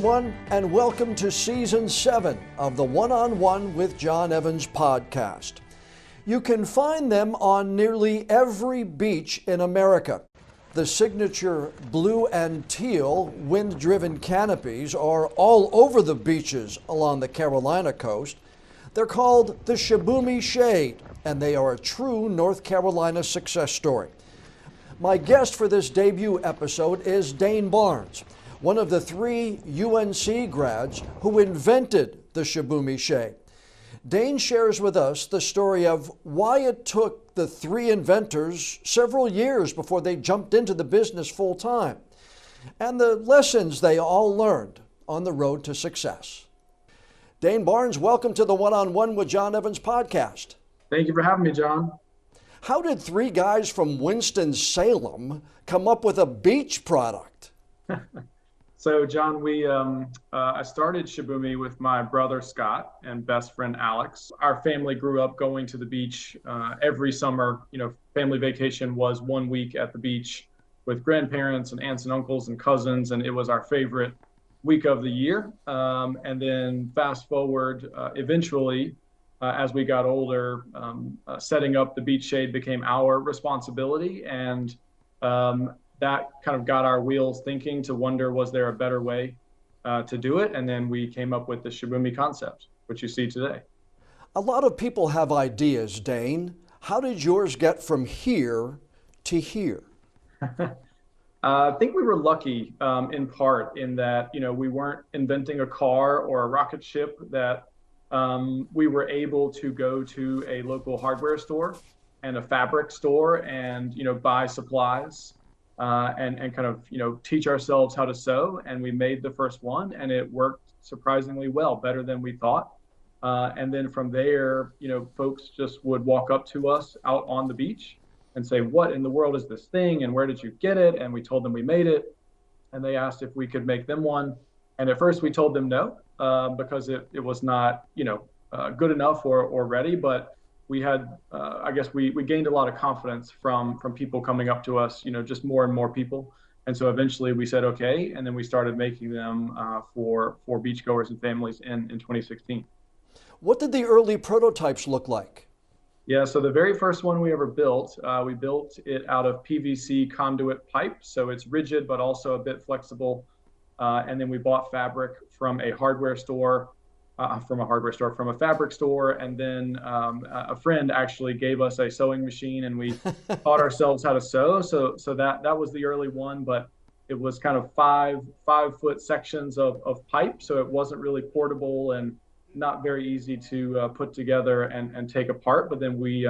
everyone, and welcome to Season 7 of the One-on-One with John Evans podcast. You can find them on nearly every beach in America. The signature blue and teal wind-driven canopies are all over the beaches along the Carolina coast. They're called the Shibumi Shade, and they are a true North Carolina success story. My guest for this debut episode is Dane Barnes, one of the 3 UNC grads who invented the Shibumi Shade. Dane shares with us the story of why it took the 3 inventors several years before they jumped into the business full time, and the lessons they all learned on the road to success. Dane Barnes, welcome to the One-on-One with John Evans podcast. Thank you for having me, John. How did 3 guys from Winston-Salem come up with a beach product? So, John, I started Shibumi with my brother Scott and best friend Alex. Our family grew up going to the beach every summer. Family vacation was 1 week at the beach with grandparents and aunts and uncles and cousins, and it was our favorite week of the year. And then fast forward, eventually, as we got older, setting up the beach shade became our responsibility, and that kind of got our wheels thinking to wonder, was there a better way to do it? And then we came up with the Shibumi concept, which you see today. A lot of people have ideas, Dane. How did yours get from here to here? I think we were lucky in part in that, we weren't inventing a car or a rocket ship, that we were able to go to a local hardware store and a fabric store and, buy supplies. And kind of, teach ourselves how to sew. And we made the first one, and it worked surprisingly well, better than we thought. And then from there, folks just would walk up to us out on the beach and say, what in the world is this thing? And where did you get it? And we told them we made it. And they asked if we could make them one. And at first we told them no, because it was not, good enough or ready. But we had, we gained a lot of confidence from people coming up to us, just more and more people. And so eventually we said, okay. And then we started making them for beachgoers and families in 2016. What did the early prototypes look like? Yeah, so the very first one we ever built, we built it out of PVC conduit pipe. So it's rigid, but also a bit flexible. And then we bought fabric from a hardware store. From a fabric store, and then a friend actually gave us a sewing machine, and we taught ourselves how to sew. So that was the early one, but it was kind of 5-foot sections of pipe, so it wasn't really portable and not very easy to put together and take apart. But then we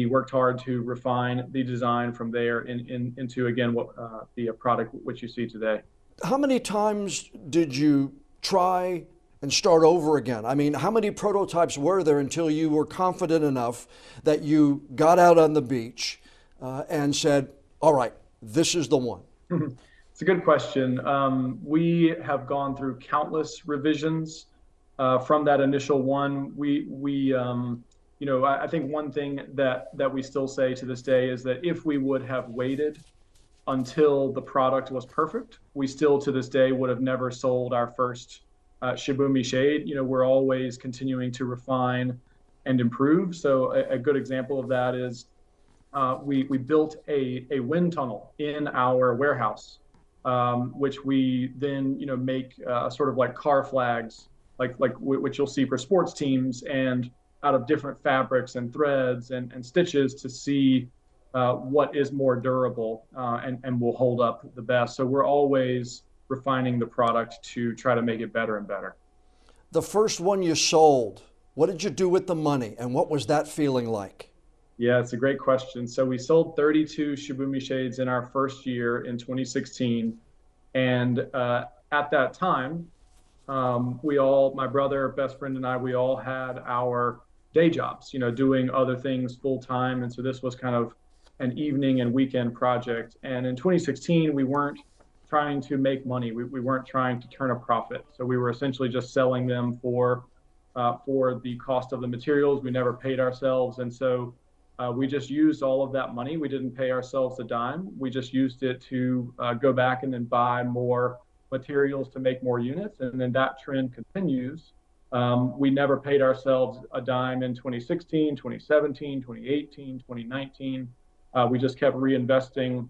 worked hard to refine the design from there into again what the product which you see today. How many times did you try and start over again? I mean, how many prototypes were there until you were confident enough that you got out on the beach and said, all right, this is the one? It's a good question. We have gone through countless revisions from that initial one. I think one thing that we still say to this day is that if we would have waited until the product was perfect, we still to this day would have never sold our first Shibumi Shade. We're always continuing to refine and improve. So a good example of that is we built a wind tunnel in our warehouse, which we then make sort of like car flags, like which you'll see for sports teams, and out of different fabrics and threads and stitches to see what is more durable and will hold up the best. So we're always refining the product to try to make it better and better. The first one you sold, what did you do with the money, and what was that feeling like? Yeah, it's a great question. So we sold 32 Shibumi Shades in our first year in 2016. And at that time, my brother, best friend, and I, we all had our day jobs, doing other things full time. And so this was kind of an evening and weekend project. And in 2016, we weren't trying to make money. We weren't trying to turn a profit. So we were essentially just selling them for the cost of the materials. We never paid ourselves. And so we just used all of that money. We didn't pay ourselves a dime. We just used it to go back and then buy more materials to make more units, and then that trend continues. We never paid ourselves a dime in 2016, 2017, 2018, 2019. We just kept reinvesting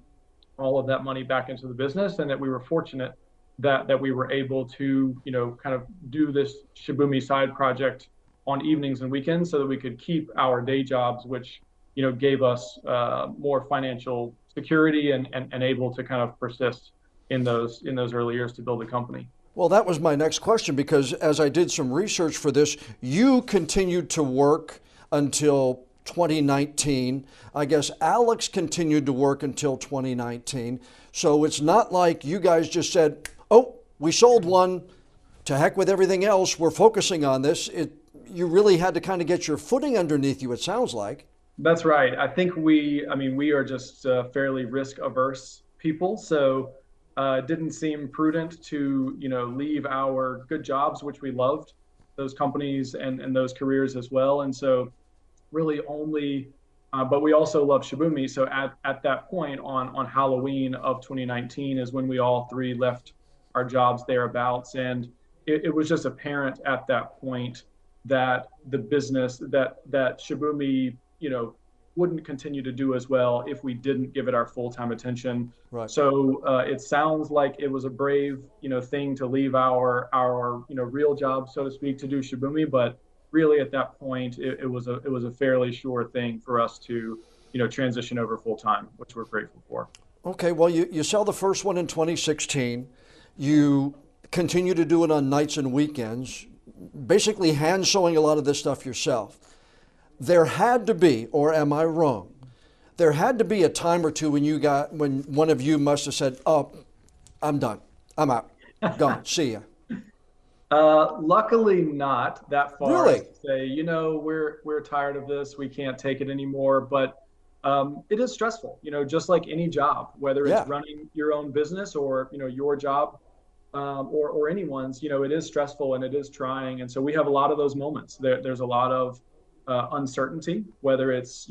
all of that money back into the business, and that we were fortunate that we were able to, kind of do this Shibumi side project on evenings and weekends so that we could keep our day jobs, which, gave us more financial security and able to kind of persist in those early years to build the company. Well, that was my next question, because as I did some research for this, you continued to work until 2019. I guess Alex continued to work until 2019. So it's not like you guys just said, oh, we sold one, to heck with everything else, we're focusing on this. You really had to kind of get your footing underneath you, it sounds like. That's right. I think we are just fairly risk averse people. So it didn't seem prudent to, leave our good jobs, which we loved, those companies and those careers as well. And so really only, but we also love Shibumi. So at that point on Halloween of 2019 is when we all three left our jobs thereabouts. And it was just apparent at that point that the business, that Shibumi, wouldn't continue to do as well if we didn't give it our full-time attention. Right. So it sounds like it was a brave, thing to leave our real job, so to speak, to do Shibumi. But really at that point, it was a fairly sure thing for us to, transition over full-time, which we're grateful for. Okay, well, you sell the first one in 2016. You continue to do it on nights and weekends, basically hand sewing a lot of this stuff yourself. There had to be, or am I wrong? There had to be a time or two when one of you must have said, "Oh, I'm done. I'm out. Gone. See ya." Luckily not that far. Really? To say, we're tired of this. We can't take it anymore. But it is stressful, just like any job, whether it's running your own business or, your job or anyone's, it is stressful and it is trying. And so we have a lot of those moments. There's a lot of uncertainty, whether it's,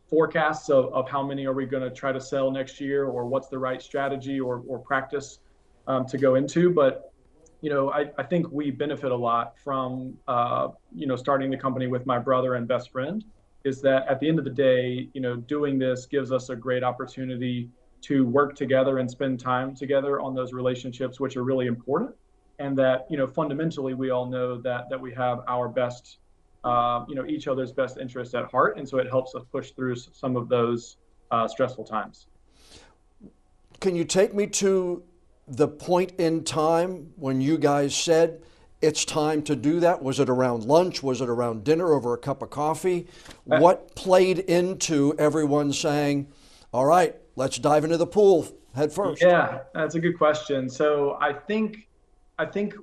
forecasts of how many are we going to try to sell next year, or what's the right strategy or practice to go into. But, I think we benefit a lot from, starting the company with my brother and best friend, is that at the end of the day, doing this gives us a great opportunity to work together and spend time together on those relationships, which are really important. And that, fundamentally, we all know that we have our best, each other's best interests at heart. And so it helps us push through some of those stressful times. Can you take me to the point in time when you guys said it's time to do that? Was it around lunch? Was it around dinner over a cup of coffee? What played into everyone saying, all right, let's dive into the pool head first? Yeah, that's a good question. So I think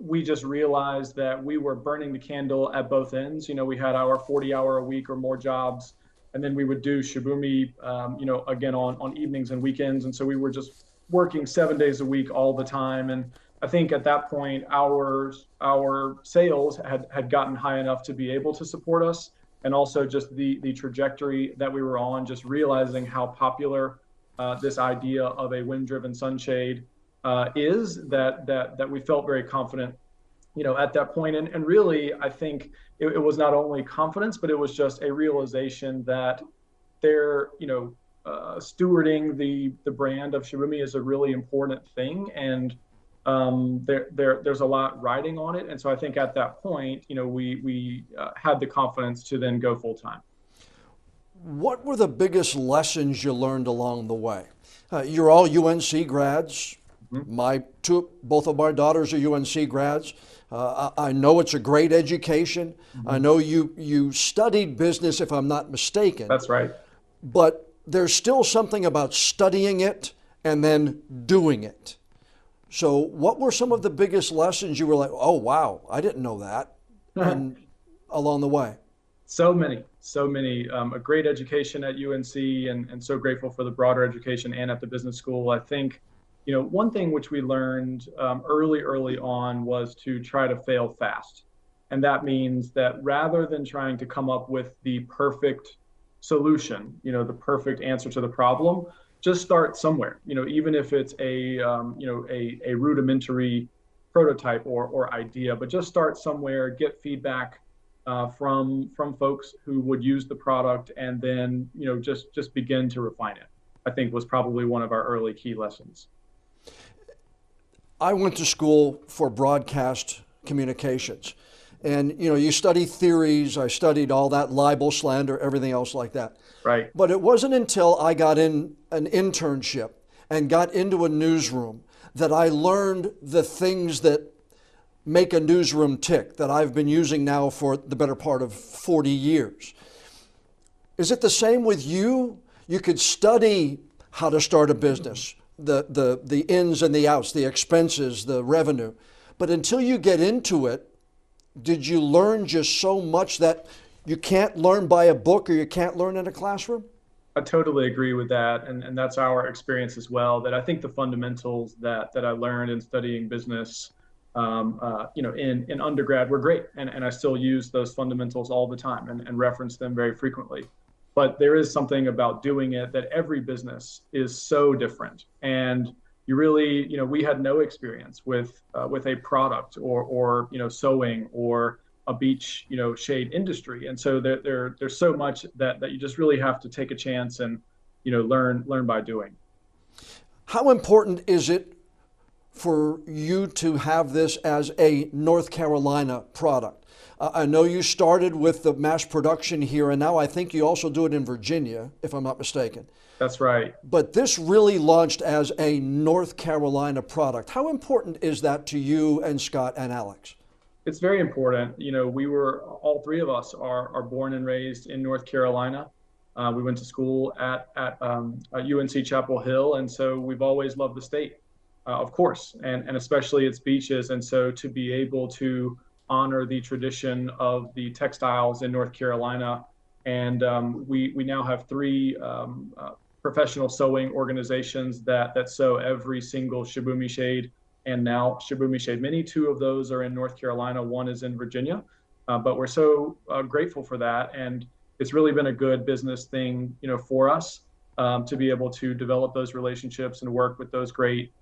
we just realized that we were burning the candle at both ends. We had our 40-hour a week or more jobs, and then we would do Shibumi, again on evenings and weekends. And so we were just working 7 days a week all the time. And I think at that point, our sales had gotten high enough to be able to support us. And also just the trajectory that we were on, just realizing how popular this idea of a wind-driven sunshade is, that we felt very confident, at that point. And really, I think it was not only confidence, but it was just a realization that they're, stewarding the brand of Shibumi is a really important thing. And there's a lot riding on it. And so I think at that point, we had the confidence to then go full time. What were the biggest lessons you learned along the way? You're all UNC grads. Mm-hmm. Both of my daughters are UNC grads. I know it's a great education. Mm-hmm. I know you studied business, if I'm not mistaken. That's right. But there's still something about studying it and then doing it. So what were some of the biggest lessons you were like, oh, wow, I didn't know that, and along the way? So many. A great education at UNC, and so grateful for the broader education and at the business school. I think, one thing which we learned early on was to try to fail fast. And that means that rather than trying to come up with the perfect solution, the perfect answer to the problem, just start somewhere. Even if it's a rudimentary prototype or idea, but just start somewhere, get feedback from folks who would use the product, and then just begin to refine it. I think was probably one of our early key lessons. I went to school for broadcast communications. And, you study theories. I studied all that, libel, slander, everything else like that. Right. But it wasn't until I got in an internship and got into a newsroom that I learned the things that make a newsroom tick that I've been using now for the better part of 40 years. Is it the same with you? You could study how to start a business, the ins and the outs, the expenses, the revenue. But until you get into it, did you learn just so much that you can't learn by a book or you can't learn in a classroom? I totally agree with that. And that's our experience as well, that I think the fundamentals that I learned in studying business, in undergrad were great. And I still use those fundamentals all the time and reference them very frequently. But there is something about doing it that every business is so different. And you really, we had no experience with a product or sewing or a beach, shade industry. And so there's so much that you just really have to take a chance and, learn by doing. How important is it for you to have this as a North Carolina product? I know you started with the mass production here, and now I think you also do it in Virginia, if I'm not mistaken. That's right. But this really launched as a North Carolina product. How important is that to you and Scott and Alex? It's very important. All three of us are born and raised in North Carolina. We went to school at UNC Chapel Hill, and so we've always loved the state, of course, and especially its beaches. And so to be able to honor the tradition of the textiles in North Carolina, and we now have three professional sewing organizations that sew every single Shibumi Shade and now Shibumi Shade Mini. Two of those are in North Carolina, one is in Virginia. But we're so grateful for that. And it's really been a good business thing, for us to be able to develop those relationships and work with those great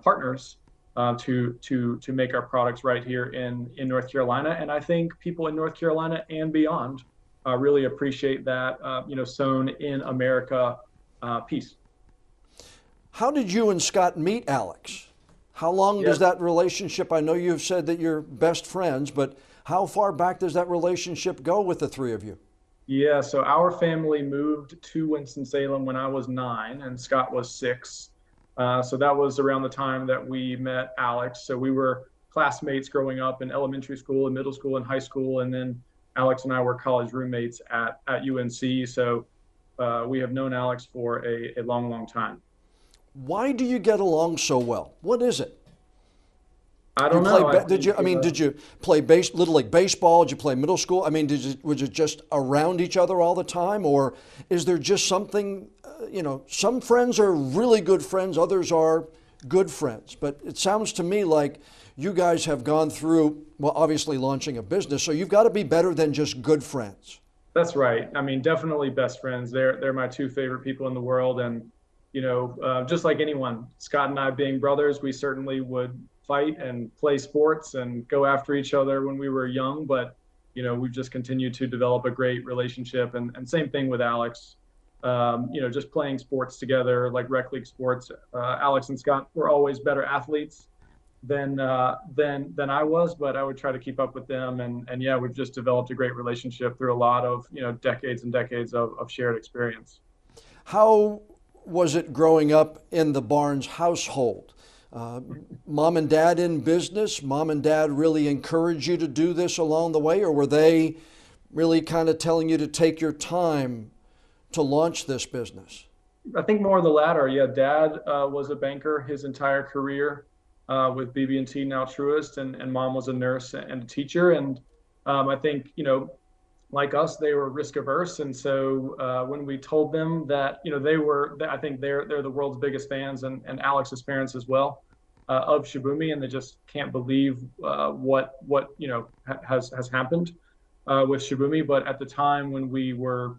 partners to make our products right here in North Carolina. And I think people in North Carolina and beyond really appreciate that, sewn in America piece. How did you and Scott meet Alex? How long does that relationship, I know you've said that you're best friends, but how far back does that relationship go with the three of you? Yeah, so our family moved to Winston-Salem when I was 9 and Scott was 6. So that was around the time that we met Alex. So we were classmates growing up in elementary school and middle school and high school. And then Alex and I were college roommates at UNC. So we have known Alex for a long, long time. Why do you get along so well? What is it? I don't know. Did you play Little League baseball? Did you play middle school? Was it just around each other all the time? Or is there just something, some friends are really good friends, others are good friends. But it sounds to me like you guys have gone through, well, obviously launching a business, so you've got to be better than just good friends. That's right. Definitely best friends. They're my two favorite people in the world. And, just like anyone, Scott and I being brothers, we certainly would fight and play sports and go after each other when we were young. But, we've just continued to develop a great relationship. And same thing with Alex, just playing sports together, like rec league sports. Alex and Scott were always better athletes than I was, but I would try to keep up with them. And yeah, we've just developed a great relationship through a lot of, decades and decades of shared experience. How was it growing up in the Barnes household? Mom and dad in business? Mom and dad really encourage you to do this along the way, or were they really kind of telling you to take your time to launch this business? I think more of the latter. Yeah, Dad was a banker his entire career with BB&T, now Truist, and Mom was a nurse and a teacher. And I think, like us, they were risk averse. And so when we told them that, I think they're the world's biggest fans, and Alex's parents as well, of Shibumi, and they just can't believe what has happened with Shibumi. But at the time when we were,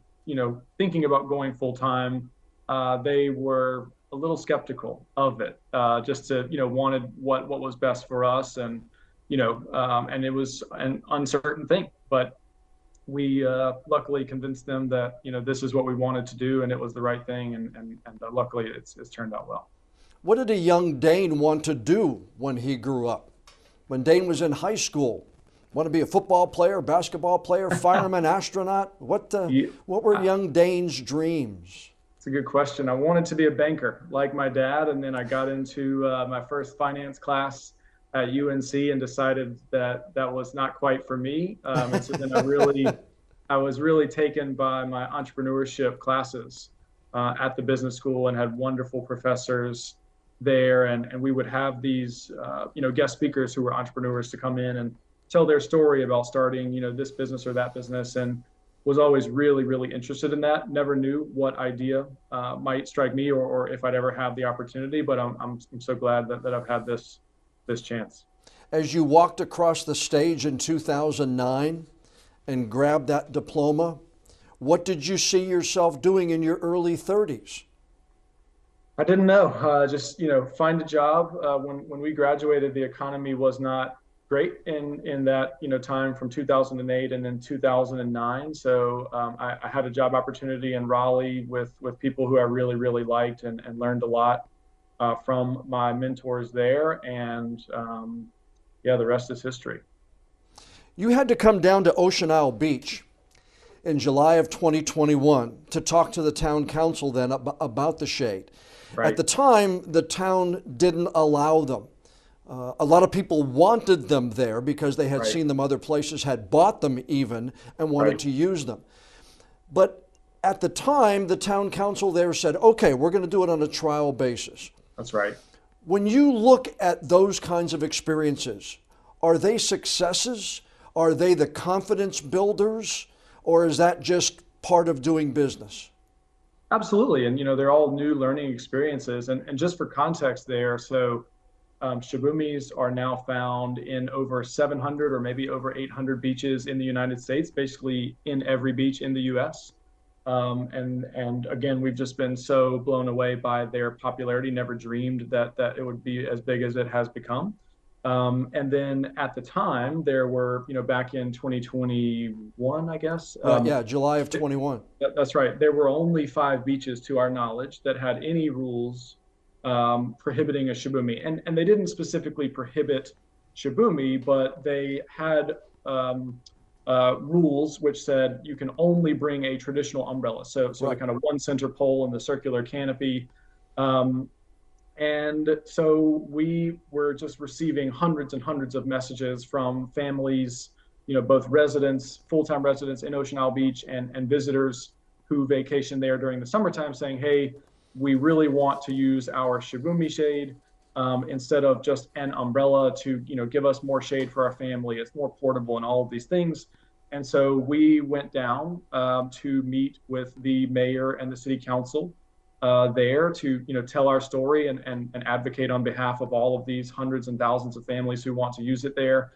thinking about going full time, they were a little skeptical of it, just to, wanted what was best for us. And, and it was an uncertain thing, but we luckily convinced them that, this is what we wanted to do and it was the right thing. And luckily it's turned out well. What did a young Dane want to do when he grew up? When Dane was in high school, want to be a football player, basketball player, fireman, astronaut? What were young Dane's dreams? It's a good question. I wanted to be a banker like my dad, and then I got into my first finance class at UNC and decided that was not quite for me. And so then I was really taken by my entrepreneurship classes at the business school, and had wonderful professors there. And we would have these, guest speakers who were entrepreneurs to come in and tell their story about starting, this business or that business, and was always really, really interested in that. Never knew what idea might strike me or if I'd ever have the opportunity, but I'm so glad that I've had this chance. As you walked across the stage in 2009 and grabbed that diploma, what did you see yourself doing in your early 30s? I didn't know. Just find a job. When we graduated, the economy was not great in that time from 2008 and then 2009. So I had a job opportunity in Raleigh with people who I really, really liked, and learned a lot from my mentors there. And the rest is history. You had to come down to Ocean Isle Beach in July of 2021 to talk to the town council then about the shade. Right. At the time, the town didn't allow them. A lot of people wanted them there because they had seen them other places, had bought them even, and wanted to use them. But at the time, the town council there said, okay, we're going to do it on a trial basis. That's right. When you look at those kinds of experiences, are they successes? Are they the confidence builders? Or is that just part of doing business? Absolutely. And, they're all new learning experiences. And just for context there, so Shibumis are now found in over 700 or maybe over 800 beaches in the United States, basically in every beach in the US. And again, we've just been so blown away by their popularity, never dreamed that it would be as big as it has become. And then at the time, there were, back in 2021, I guess. July of 21. That's right. There were only 5 beaches, to our knowledge, that had any rules prohibiting a shibumi. And they didn't specifically prohibit shibumi, but they had rules which said you can only bring a traditional umbrella. So the kind of one center pole and the circular canopy. And so we were just receiving hundreds and hundreds of messages from families, both residents, full-time residents in Ocean Isle Beach, and visitors who vacation there during the summertime, saying, hey, we really want to use our Shibumi Shade instead of just an umbrella to, give us more shade for our family. It's more portable and all of these things. And so we went down to meet with the mayor and the city council there to tell our story and advocate on behalf of all of these hundreds and thousands of families who want to use it there.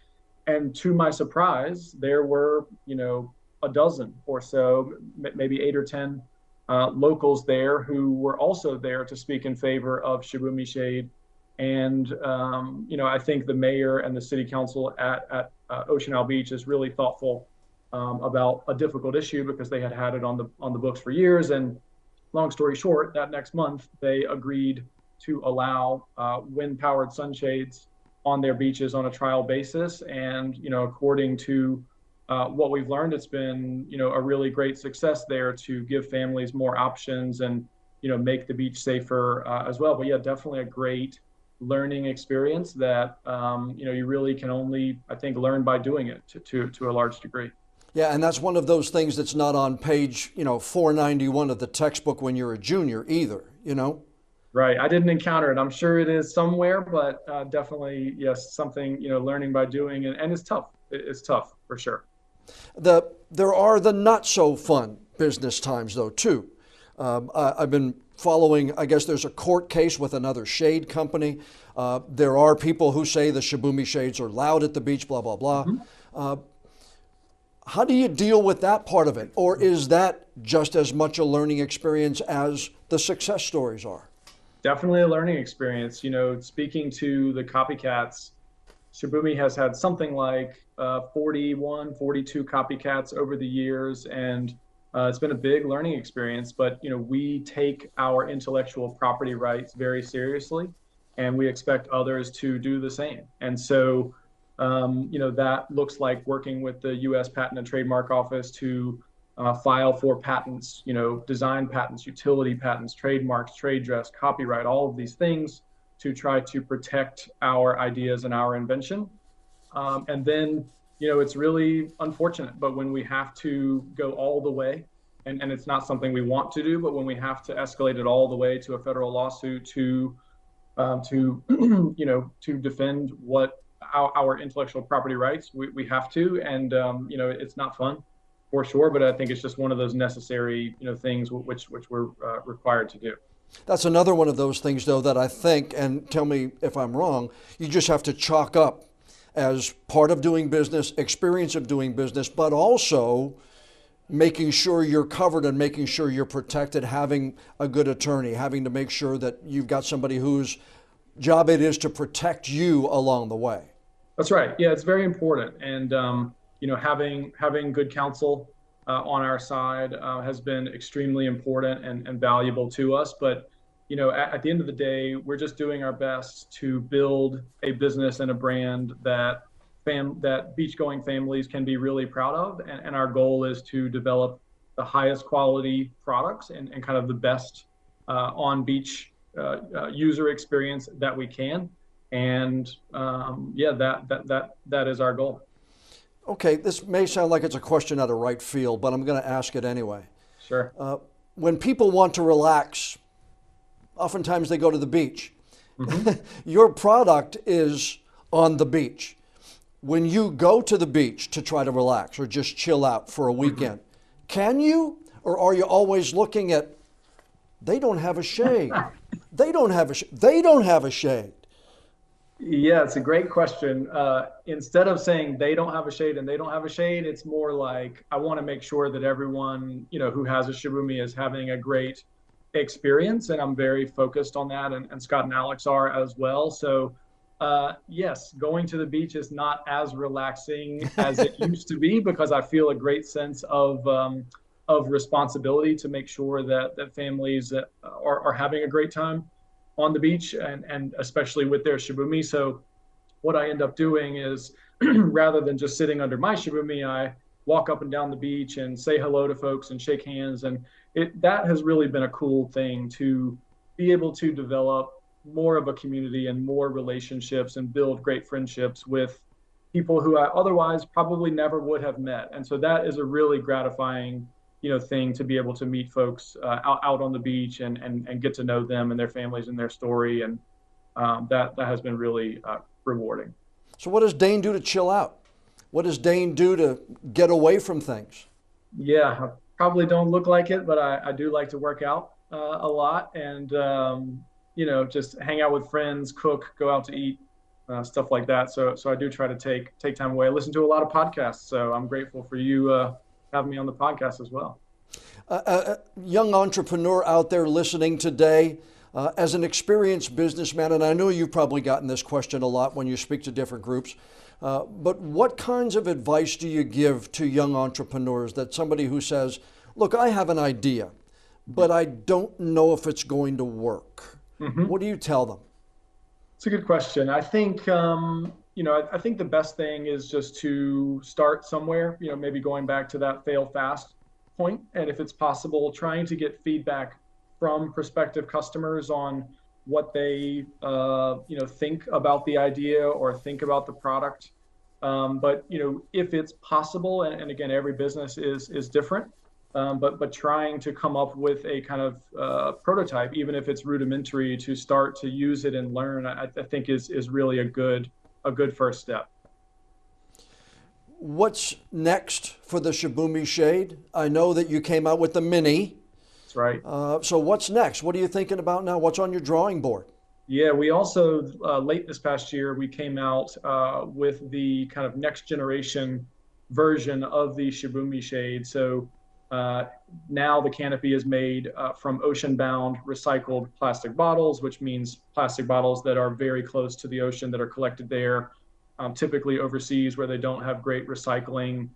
And to my surprise, there were a dozen or so, maybe 8 or 10 locals there who were also there to speak in favor of Shibumi Shade. And I think the mayor and the city council at Ocean Isle Beach is really thoughtful about a difficult issue, because they had it on the books for years. And long story short, that next month, they agreed to allow wind-powered sunshades on their beaches on a trial basis. And, according to what we've learned, it's been, a really great success there to give families more options and, make the beach safer as well. But yeah, definitely a great learning experience that, you really can only, I think, learn by doing it to a large degree. Yeah, and that's one of those things that's not on page, 491 of the textbook when you're a junior either, Right. I didn't encounter it. I'm sure it is somewhere, but definitely, yes, something, learning by doing. And it's tough. It's tough for sure. There are the not so fun business times, though, too. I've been following, I guess there's a court case with another shade company. There are people who say the Shibumi shades are loud at the beach, blah, blah, blah. Mm-hmm. How do you deal with that part of it? Or is that just as much a learning experience as the success stories are? Definitely a learning experience. Speaking to the copycats, Shibumi has had something like 41, 42 copycats over the years, and it's been a big learning experience. But we take our intellectual property rights very seriously, and we expect others to do the same. And so, that looks like working with the U.S. Patent and Trademark Office to file for patents, design patents, utility patents, trademarks, trade dress, copyright, all of these things to try to protect our ideas and our invention. And then, it's really unfortunate, but when we have to go all the way, and it's not something we want to do, but when we have to escalate it all the way to a federal lawsuit to to defend what our intellectual property rights, we have to, and it's not fun for sure, but I think it's just one of those necessary things which we're required to do. That's another one of those things, though, that I think, and tell me if I'm wrong, you just have to chalk up as part of doing business, experience of doing business, but also making sure you're covered and making sure you're protected, having a good attorney, having to make sure that you've got somebody whose job it is to protect you along the way. That's right. Yeah, it's very important. And, having good counsel on our side has been extremely important and valuable to us. But, at the end of the day, we're just doing our best to build a business and a brand that beach-going families can be really proud of. And our goal is to develop the highest quality products and kind of the best on-beach user experience that we can. And that is our goal. Okay, this may sound like it's a question out of right field, but I'm going to ask it anyway. Sure. When people want to relax, oftentimes they go to the beach. Mm-hmm. Your product is on the beach. When you go to the beach to try to relax or just chill out for a weekend, can you, or are you always looking at, they don't have a shade. They don't have a shade. Yeah, it's a great question. Instead of saying they don't have a shade and they don't have a shade, it's more like I want to make sure that everyone, who has a Shibumi is having a great experience, and I'm very focused on that, and Scott and Alex are as well. So, yes, going to the beach is not as relaxing as it used to be because I feel a great sense of responsibility to make sure that families are having a great time on the beach, and especially with their Shibumi. So what I end up doing is rather than just sitting under my Shibumi, I walk up and down the beach and say hello to folks and shake hands. And that has really been a cool thing to be able to develop more of a community and more relationships and build great friendships with people who I otherwise probably never would have met. And so that is a really gratifying thing to be able to meet folks out on the beach and get to know them and their families and their story. And that has been really rewarding. So what does Dane do to chill out? What does Dane do to get away from things? Yeah, I probably don't look like it, but I do like to work out a lot and, just hang out with friends, cook, go out to eat, stuff like that. So I do try to take time away. I listen to a lot of podcasts, so I'm grateful for you having me on the podcast as well. A young entrepreneur out there listening today, as an experienced businessman, and I know you've probably gotten this question a lot when you speak to different groups, but what kinds of advice do you give to young entrepreneurs, that somebody who says, look, I have an idea, but I don't know if it's going to work? Mm-hmm. What do you tell them? It's a good question. I think I think the best thing is just to start somewhere, maybe going back to that fail fast point. And if it's possible, trying to get feedback from prospective customers on what they, think about the idea or think about the product. But if it's possible, and again, every business is different, but trying to come up with a kind of prototype, even if it's rudimentary, to start to use it and learn, I think is really a good first step. What's next for the Shibumi Shade? I know that you came out with the mini. That's right. So what's next? What are you thinking about now? What's on your drawing board? Yeah, we also, late this past year, we came out with the kind of next generation version of the Shibumi Shade. So now the canopy is made from ocean-bound recycled plastic bottles, which means plastic bottles that are very close to the ocean that are collected there, typically overseas where they don't have great recycling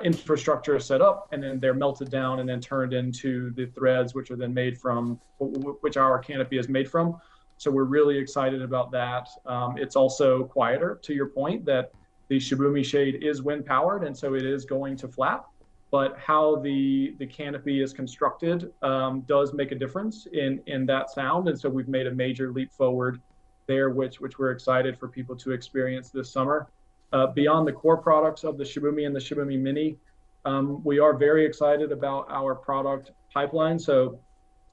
infrastructure set up, and then they're melted down and then turned into the threads, which are then made from, which our canopy is made from. So we're really excited about that. It's also quieter, to your point, that the Shibumi Shade is wind powered, and so it is going to flap. But how the canopy is constructed does make a difference in that sound, and so we've made a major leap forward there, which we're excited for people to experience this summer. Beyond the core products of the Shibumi and the Shibumi Mini, we are very excited about our product pipeline. So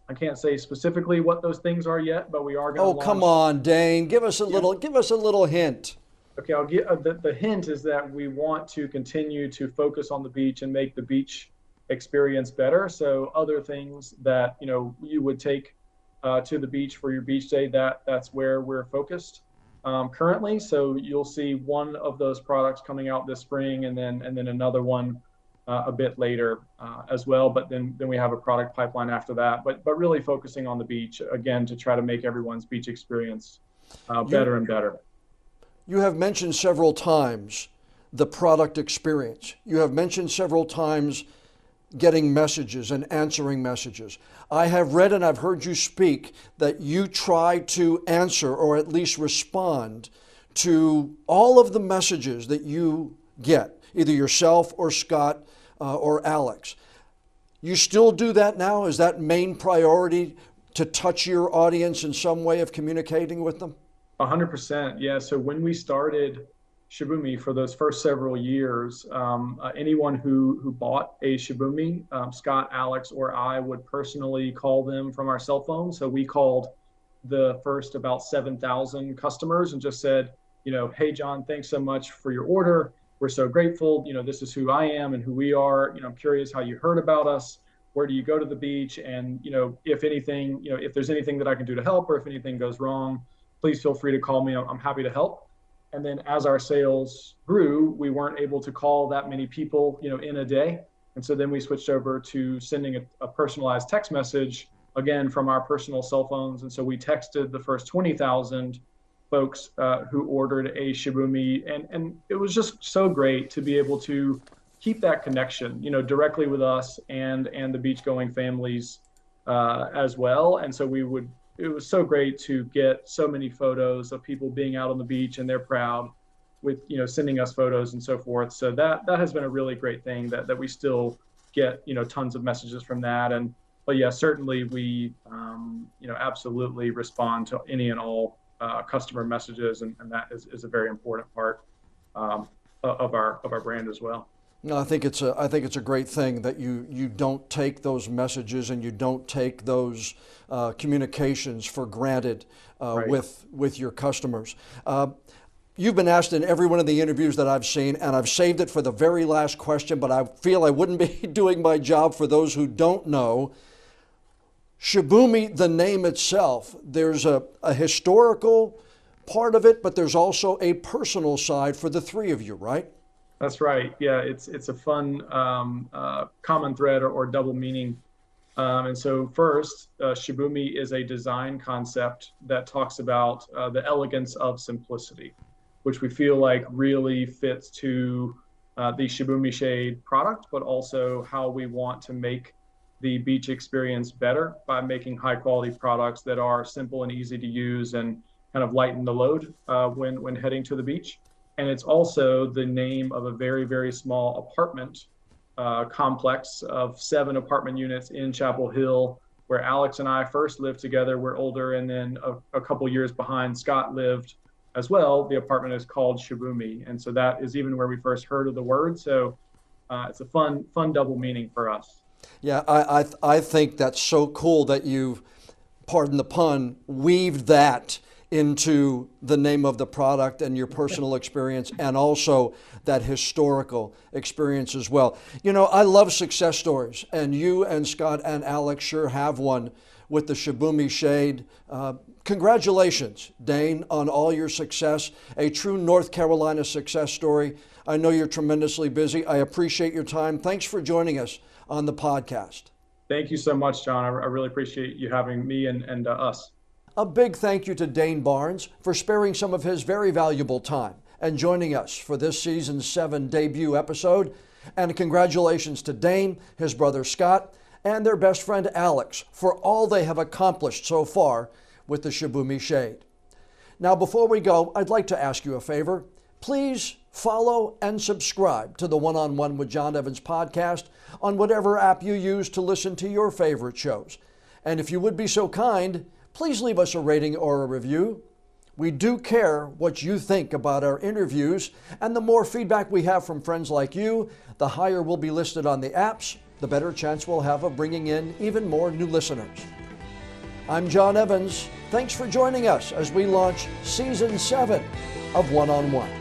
I can't say specifically what those things are yet, but we are going to launch. Come on, Dane, give us a little hint. Okay, I'll get the hint is that we want to continue to focus on the beach and make the beach experience better. So other things that you would take to the beach for your beach day, that's where we're focused currently. So you'll see one of those products coming out this spring, and then another one a bit later as well. But then we have a product pipeline after that. But really focusing on the beach again to try to make everyone's beach experience better and better. You have mentioned several times the product experience. You have mentioned several times getting messages and answering messages. I have read and I've heard you speak that you try to answer or at least respond to all of the messages that you get, either yourself or Scott or Alex. You still do that now? Is that main priority, to touch your audience in some way of communicating with them? 100%. Yeah. So when we started Shibumi for those first several years, anyone who bought a Shibumi, Scott, Alex, or I would personally call them from our cell phone. So we called the first about 7,000 customers and just said, hey, John, thanks so much for your order. We're so grateful. This is who I am and who we are. I'm curious how you heard about us. Where do you go to the beach? And, if anything, if there's anything that I can do to help, or if anything goes wrong, please feel free to call me. I'm happy to help. And then as our sales grew, we weren't able to call that many people, in a day. And so then we switched over to sending a personalized text message, again, from our personal cell phones. And so we texted the first 20,000 folks who ordered a Shibumi. And it was just so great to be able to keep that connection, directly with us and the beach-going families as well. And so it was so great to get so many photos of people being out on the beach, and they're proud with, sending us photos and so forth. So that has been a really great thing that we still get, tons of messages from that. But yeah, certainly we, absolutely respond to any and all customer messages. And that is a very important part of our brand as well. No, I think it's a great thing that you don't take those messages and you don't take those communications for granted Right. with your customers. You've been asked in every one of the interviews that I've seen, and I've saved it for the very last question, but I feel I wouldn't be doing my job for those who don't know. Shibumi, the name itself, there's a historical part of it, but there's also a personal side for the three of you, right? That's right. Yeah, it's a fun common thread or double meaning. And so first, Shibumi is a design concept that talks about the elegance of simplicity, which we feel like really fits to the Shibumi Shade product, but also how we want to make the beach experience better by making high quality products that are simple and easy to use and kind of lighten the load when heading to the beach. And it's also the name of a very, very small apartment complex of 7 apartment units in Chapel Hill, where Alex and I first lived together. We're older, and then a couple years behind, Scott lived as well. The apartment is called Shibumi. And so that is even where we first heard of the word. So it's a fun double meaning for us. Yeah, I think that's so cool that you've, pardon the pun, weaved that into the name of the product and your personal experience, and also that historical experience as well. I love success stories, and you and Scott and Alex sure have one with the Shibumi Shade. Congratulations, Dane, on all your success. A true North Carolina success story. I know you're tremendously busy. I appreciate your time. Thanks for joining us on the podcast. Thank you so much, John. I really appreciate you having me and us. A big thank you to Dane Barnes for sparing some of his very valuable time and joining us for this season 7 debut episode. And congratulations to Dane, his brother Scott, and their best friend Alex for all they have accomplished so far with the Shibumi Shade. Now, before we go, I'd like to ask you a favor. Please follow and subscribe to the One-on-One with John Evans podcast on whatever app you use to listen to your favorite shows. And if you would be so kind, please leave us a rating or a review. We do care what you think about our interviews, and the more feedback we have from friends like you, the higher we'll be listed on the apps, the better chance we'll have of bringing in even more new listeners. I'm John Evans. Thanks for joining us as we launch Season 7 of One-on-One.